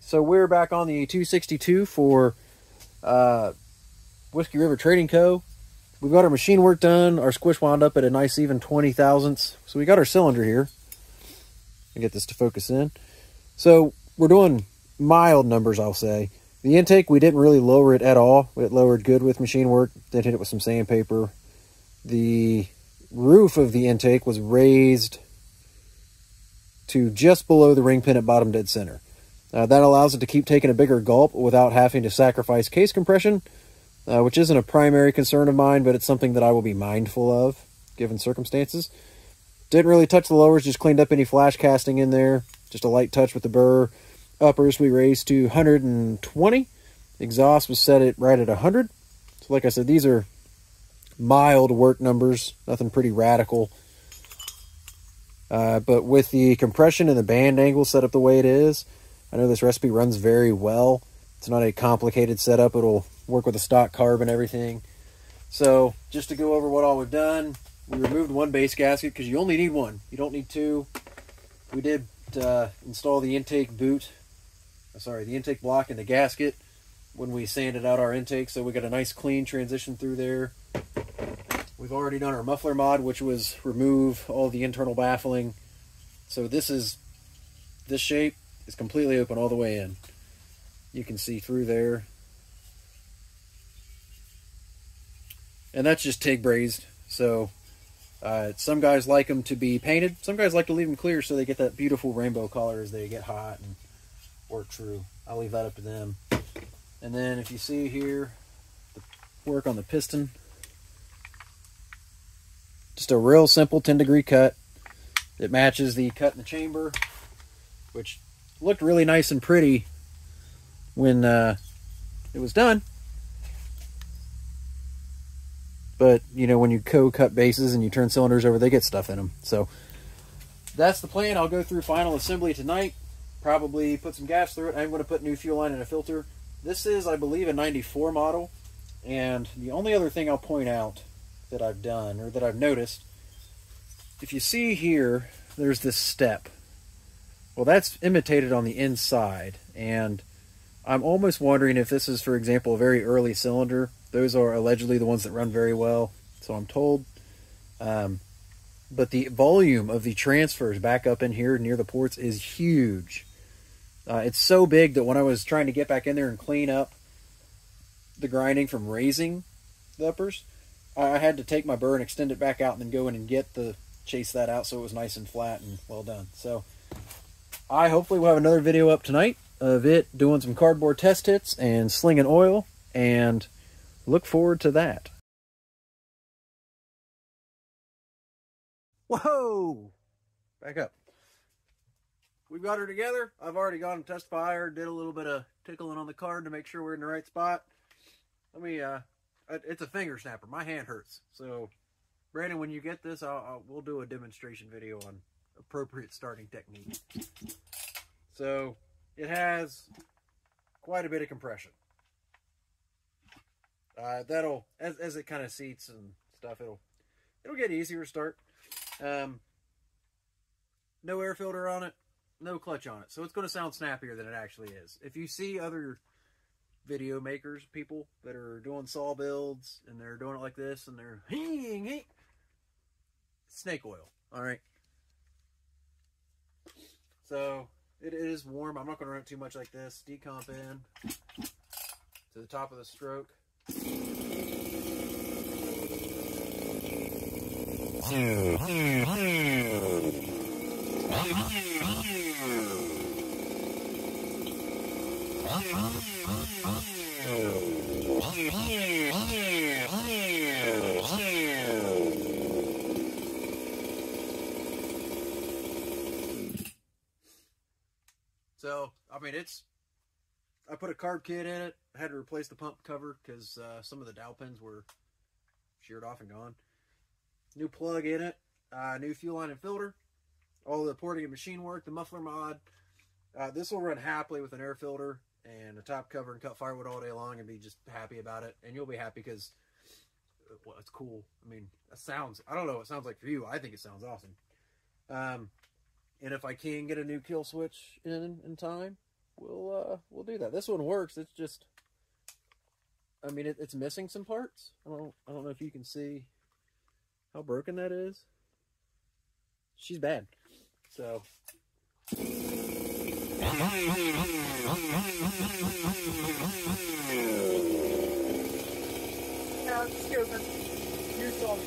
So we're back on the 262 for Whiskey River Trading Co. We've got our machine work done. Our squish wound up at a nice even 20 thousandths. So we got our cylinder here. I'll get this to focus in. So we're doing mild numbers, I'll say. The intake, we didn't really lower it at all. It lowered good with machine work. Then hit it with some sandpaper. The roof of the intake was raised to just below the ring pin at bottom dead center. That allows it to keep taking a bigger gulp without having to sacrifice case compression, which isn't a primary concern of mine, but it's something that I will be mindful of given circumstances. Didn't really touch the lowers, just cleaned up any flash casting in there. Just a light touch with the burr. Uppers we raised to 120. Exhaust was set at right at 100. So like I said, these are mild work numbers, nothing pretty radical. But with the compression and the band angle set up the way it is, I know this recipe runs very well. It's not a complicated setup. It'll work with the stock carb and everything. So just to go over what all we've done, we removed one base gasket because you only need one. You don't need two. We did install the intake the intake block and the gasket when we sanded out our intake. So we got a nice clean transition through there. We've already done our muffler mod, which was remove all the internal baffling. So this shape is completely open all the way in. You can see through there. And that's just TIG brazed. So some guys like them to be painted. Some guys like to leave them clear so they get that beautiful rainbow color as they get hot and work true. I'll leave that up to them. And then if you see here, the work on the piston. Just a real simple 10-degree cut. It matches the cut in the chamber, which looked really nice and pretty when it was done. But, you know, when you co-cut bases and you turn cylinders over, they get stuff in them. So that's the plan. I'll go through final assembly tonight. Probably put some gas through it. I'm going to put new fuel line and a filter. This is, I believe, a 94 model. And the only other thing I'll point out that I've done, or that I've noticed, if you see here, there's this step. Well, that's imitated on the inside, and I'm almost wondering if this is, for example, a very early cylinder. Those are allegedly the ones that run very well, so I'm told. But the volume of the transfers back up in here near the ports is huge. It's so big that when I was trying to get back in there and clean up the grinding from raising the uppers, I had to take my burr and extend it back out and then go in and chase that out so it was nice and flat and well done. So I hopefully will have another video up tonight of it doing some cardboard test hits and slinging oil, and look forward to that. Whoa! Back up. We've got her together. I've already gone and test fire, did a little bit of tickling on the card to make sure we're in the right spot. Let me it's a finger snapper. My hand hurts. So, Brandon, when you get this, we'll do a demonstration video on appropriate starting technique. So, it has quite a bit of compression. That'll, as it kind of seats and stuff, it'll get easier to start. No air filter on it, no clutch on it. So it's going to sound snappier than it actually is. If you see other video makers, people that are doing saw builds and they're doing it like this and they're snake oil. All right. So it is warm. I'm not going to run it too much like this. Decomp in to the top of the stroke. So, I mean, I put a carb kit in it. I had to replace the pump cover because some of the dowel pins were sheared off and gone. New plug in it. New fuel line and filter. All the porting and machine work. The muffler mod. This will run happily with an air filter and a top cover and cut firewood all day long and be just happy about it. And you'll be happy because, well, it's cool. I mean, it sounds, I don't know what it sounds like for you. I think it sounds awesome. And if I can get a new kill switch in time, we'll do that. This one works. It's just, I mean, it's missing some parts. I don't know if you can see how broken that is. She's bad. So now it just goes into new song.